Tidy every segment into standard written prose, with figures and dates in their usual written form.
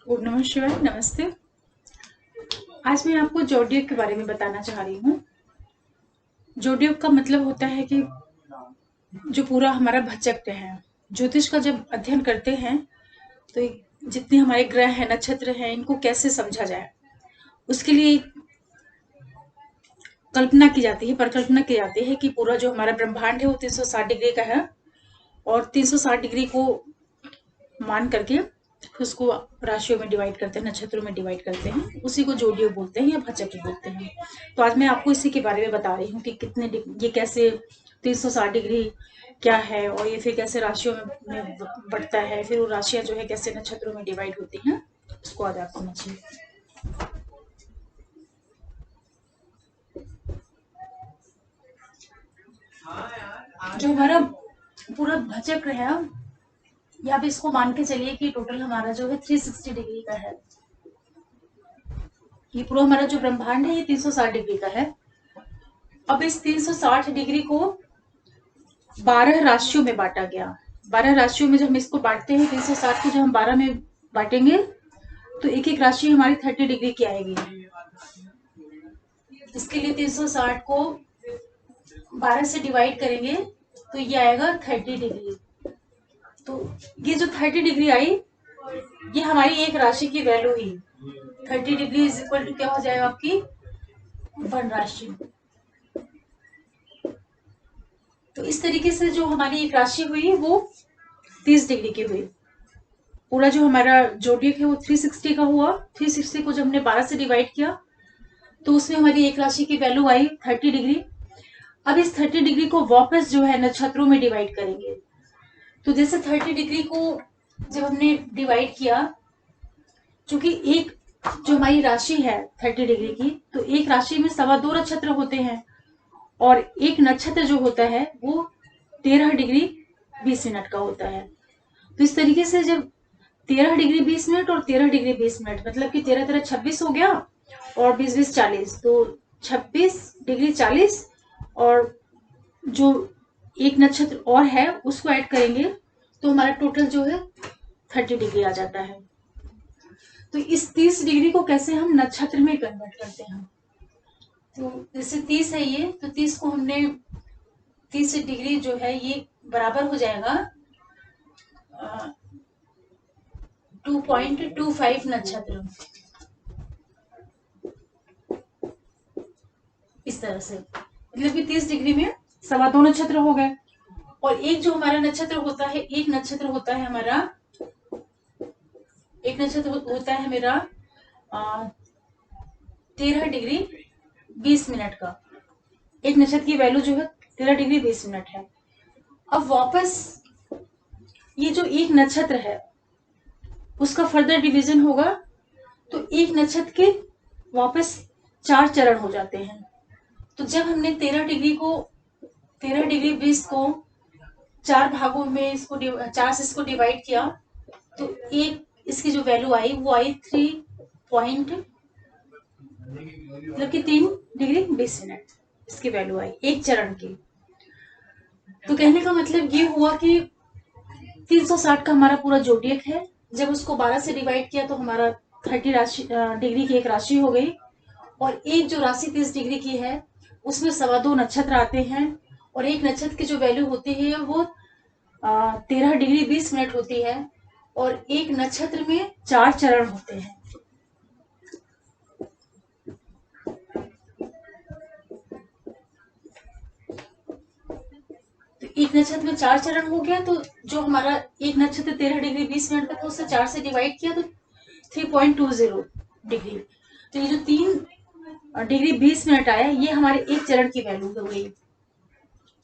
ओम नमः शिवाय। नमस्ते। आज मैं आपको जोडियक के बारे में बताना चाह रही हूँ। जोडियक का मतलब होता है कि जो पूरा हमारा भचक्र है। ज्योतिष का जब अध्ययन करते हैं तो जितने हमारे ग्रह हैं, नक्षत्र हैं, इनको कैसे समझा जाए, उसके लिए कल्पना की जाती है, परिकल्पना की जाती है कि पूरा जो हमारा ब्रह्मांड है वो 360 डिग्री का है और 360 डिग्री को मान करके उसको राशियों में डिवाइड करते हैं, नक्षत्रों में डिवाइड करते हैं। उसी को जोडियो बोलते हैं या भचक्र बोलते हैं। तो आज मैं आपको इसी के बारे में बता रही हूँ कि ये कैसे 360 डिग्री क्या है और ये फिर कैसे राशियों में बढ़ता है, फिर वो राशियां जो है कैसे नक्षत्रों में डिवाइड होती हैं, उसको आज आप समझिए। जो हमारा पूरा भचक्र है, या आप इसको मान के चलिए कि टोटल हमारा जो है 360 डिग्री का है। ये पूरा हमारा जो ब्रह्मांड है ये 360 डिग्री का है। अब इस 360 डिग्री को 12 राशियों में बांटा गया। 12 राशियों में जब हम इसको बांटते हैं, 360 को जब हम 12 में बांटेंगे तो एक एक राशि हमारी 30 डिग्री की आएगी। इसके लिए 360 को 12 से डिवाइड करेंगे तो ये आएगा 30 डिग्री। तो ये जो 30 डिग्री आई, ये हमारी एक राशि की वैल्यू ही 30 डिग्री इज इक्वल टू क्या हो जाएगा आपकी 1 राशि। तो इस तरीके से जो हमारी एक राशि हुई वो 30 डिग्री की हुई। पूरा जो हमारा जोडियक है वो 360 का हुआ। 360 को जब हमने 12 से डिवाइड किया तो उसमें हमारी एक राशि की वैल्यू आई 30 डिग्री। अब इस 30 डिग्री को वापस जो है नक्षत्रों में डिवाइड करेंगे। तो जैसे 30 डिग्री को जब हमने डिवाइड किया, क्योंकि एक जो हमारी राशि है 30 डिग्री की, तो एक राशि में 2.25 नक्षत्र होते हैं और एक नक्षत्र जो होता है वो 13 डिग्री 20 मिनट का होता है। तो इस तरीके से जब 13 डिग्री 20 मिनट और 13 डिग्री 20 मिनट, मतलब कि 13 13 26 हो गया और 20 20 40, तो 26 डिग्री 40 और जो एक नक्षत्र और है उसको ऐड करेंगे तो हमारा टोटल जो है 30 डिग्री आ जाता है। तो इस 30 डिग्री को कैसे हम नक्षत्र में कन्वर्ट करते हैं। तो जैसे 30 है ये, तो 30 को हमने 30 डिग्री जो है ये बराबर हो जाएगा 2.25 नक्षत्र। इस तरह से मतलब कि 30 डिग्री में 2.25 नक्षत्र हो गए। और एक जो हमारा नक्षत्र होता है, एक नक्षत्र होता है हमारा, एक नक्षत्र होता है मेरा 13 डिग्री 20 मिनट का। एक नक्षत्र की वैल्यू जो है 13 डिग्री 20 मिनट है। अब वापस ये जो एक नक्षत्र है उसका फर्दर डिवीजन होगा, तो एक नक्षत्र के वापस 4 चरण हो जाते हैं। तो जब हमने 13 डिग्री 20 को 4 भागों में इसको 4 से इसको डिवाइड किया तो एक इसकी जो वैल्यू आई वो आई 3 मतलब कि 3 डिग्री 20 मिनट इसकी वैल्यू आई एक चरण की। तो कहने का मतलब ये हुआ कि 360 का हमारा पूरा जोडियक है। जब उसको 12 से डिवाइड किया तो हमारा 30 डिग्री की एक राशि हो गई और एक जो राशि 30 डिग्री की है उसमें 2.25 नक्षत्र आते हैं और एक नक्षत्र की जो वैल्यू होती है वो 13 डिग्री 20 मिनट होती है और एक नक्षत्र में 4 चरण होते हैं। तो एक नक्षत्र में 4 चरण हो गया, तो जो हमारा एक नक्षत्र 13 डिग्री 20 मिनट का था उससे 4 से डिवाइड किया तो 3.20 डिग्री। तो ये जो 3 डिग्री 20 मिनट आया ये हमारे एक चरण की वैल्यू हो गई।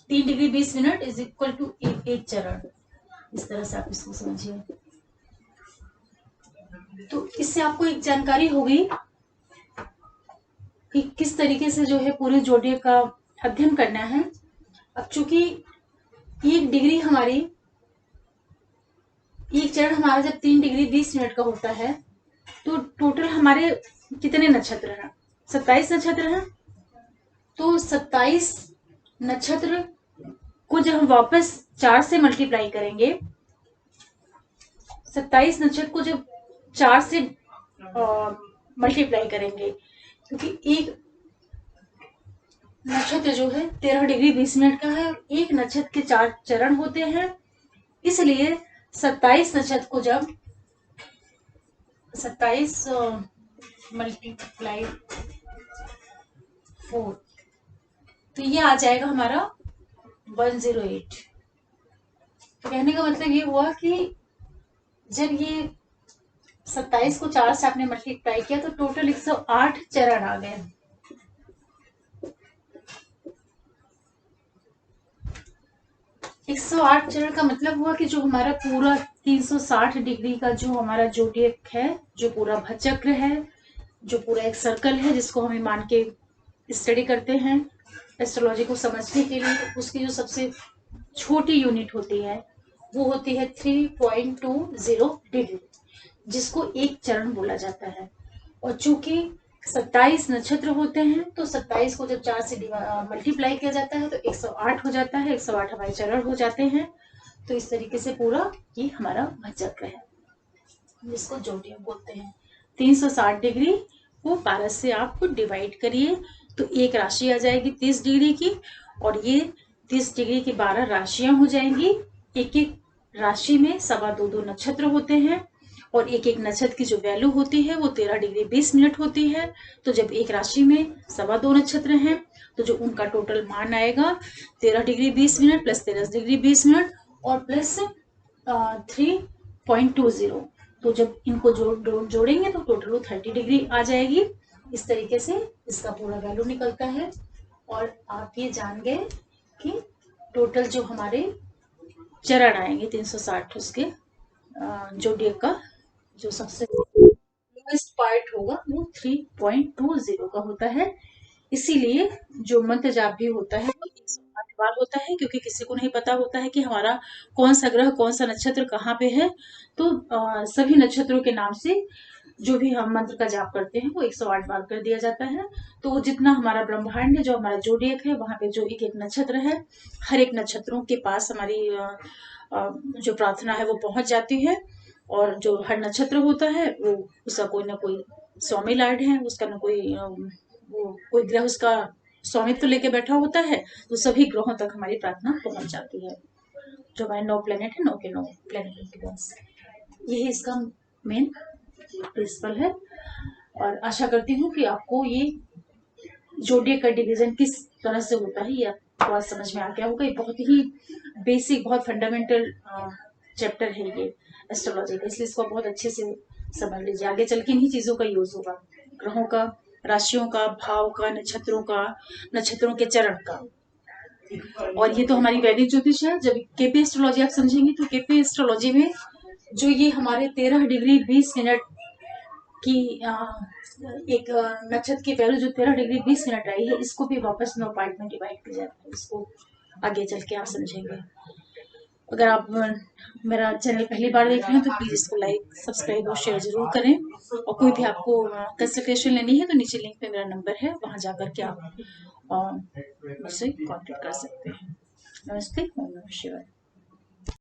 3 degree 20 minute is equal to एक चरण। इस तरह से आप इसको समझिए। तो इससे आपको एक जानकारी होगी कि किस तरीके से जो है पूरे जोडियक का अध्ययन करना है। अब चूंकि एक डिग्री हमारी, एक चरण हमारा जब 3 डिग्री 20 मिनट का होता है तो टोटल हमारे कितने नक्षत्र हैं, 27 नक्षत्र हैं। तो 27 नक्षत्र को जब हम वापस 4 से मल्टीप्लाई करेंगे, 27 नक्षत्र को जब 4 से मल्टीप्लाई करेंगे, क्योंकि एक नक्षत्र जो है 13 डिग्री 20 मिनट का है, एक नक्षत्र के 4 चरण होते हैं, इसलिए 27 नक्षत्र को जब 27 मल्टीप्लाई 4, तो ये आ जाएगा हमारा 108। तो कहने का मतलब ये हुआ कि जब ये 27 को 4 से आपने मल्टीप्लाई किया तो टोटल 108 चरण आ गए। एक 108 चरण का मतलब हुआ कि जो हमारा पूरा 360 डिग्री का जो हमारा जोडियक है, जो पूरा भचक्र है, जो पूरा एक सर्कल है जिसको हमें मान के स्टडी करते हैं एस्ट्रोलॉजी को समझने के लिए, उसकी जो सबसे छोटी यूनिट होती है वो होती है 3.20 डिग्री, जिसको एक चरण बोला जाता है। और चूंकि 27 नक्षत्र होते हैं तो 27 को जब 4 से मल्टीप्लाई किया जाता है तो 108 हो जाता है, 108 हमारे चरण हो जाते हैं। तो इस तरीके से पूरा ये हमारा भचक्र है जिसको जोडियक बोलते हैं। 360 डिग्री को 12 से आप डिवाइड करिए तो एक राशि आ जाएगी 30 डिग्री की, और ये 30 डिग्री की 12 राशियां हो जाएंगी। एक एक राशि में 2.25 नक्षत्र होते हैं, और एक एक नक्षत्र की जो वैल्यू होती है वो 13 डिग्री 20 मिनट होती है। तो जब एक राशि में 2.25 नक्षत्र हैं तो जो उनका टोटल मान आएगा 13 degree 20 minute plus 13 degree 20 minute और प्लस 3.20। तो जब इनको जोड़ेंगे तो टोटल वो 30 डिग्री आ जाएगी। इस तरीके से इसका पूरा वैल्यू निकलता है। और आप ये जान गए कि टोटल जो हमारे चरण आएंगे 360 उसके जोडियक का जो सबसे लोएस्ट पार्ट होगा वो 3.20 का होता है। इसीलिए जो मंत्र जाप भी होता है वो 108 बार होता है, क्योंकि किसी को नहीं पता होता है कि हमारा कौन सा ग्रह कौन सा नक्षत्र कहाँ पे है। तो सभी नक्षत्रों के नाम से जो भी हम मंत्र का जाप करते हैं वो 108 बार कर दिया जाता है। तो जितना हमारा ब्रह्मांड है, जो हमारा जोडियक है, वहां पे जो एक एक नक्षत्र है, हर एक नक्षत्रों के पास हमारी जो प्रार्थना है वो पहुंच जाती है। और जो हर नक्षत्र होता है वो उसका कोई ना कोई स्वामी लार्ड है, उसका ना कोई वो कोई ग्रह उसका स्वामित्व लेके बैठा होता है। तो सभी ग्रहों तक हमारी प्रार्थना पहुंच जाती है। जो हमारे 9 प्लेनेट है, 9 के 9 प्लेनेट के पास यही इसका मेन प्रिंसिपल है। और आशा करती हूँ कि आपको ये जोडियक का डिवीजन किस तरह से होता है ये आपको आज समझ में आ गया होगा। ये बहुत ही बेसिक, बहुत फंडामेंटल चैप्टर है ये एस्ट्रोलॉजी का, इसलिए इसको बहुत अच्छे से समझ लीजिए। आगे चल के इन्हीं चीजों का यूज होगा, ग्रहों का, राशियों का, भाव का, नक्षत्रों का, नक्षत्रों के चरण का। और ये तो हमारी वैदिक ज्योतिष है। जब केपी एस्ट्रोलॉजी आप समझेंगे तो केपी एस्ट्रोलॉजी में जो ये हमारे 13 डिग्री 20 मिनट की एक नक्षत्र की वैल्यू जो 13 डिग्री 20 मिनट आई है, इसको भी वापस 9 पार्ट में डिवाइड किया जाता है। इसको आगे चल के आप समझेंगे। अगर आप मेरा चैनल पहली बार देख रहे हैं तो प्लीज इसको लाइक, सब्सक्राइब और शेयर जरूर करें। और कोई भी आपको कंसल्टेशन लेनी है तो नीचे लिंक पे मेरा नंबर है, वहां जाकर के आप मुझसे कांटेक्ट कर सकते हैं। नमस्ते, ओम नमः शिवाय।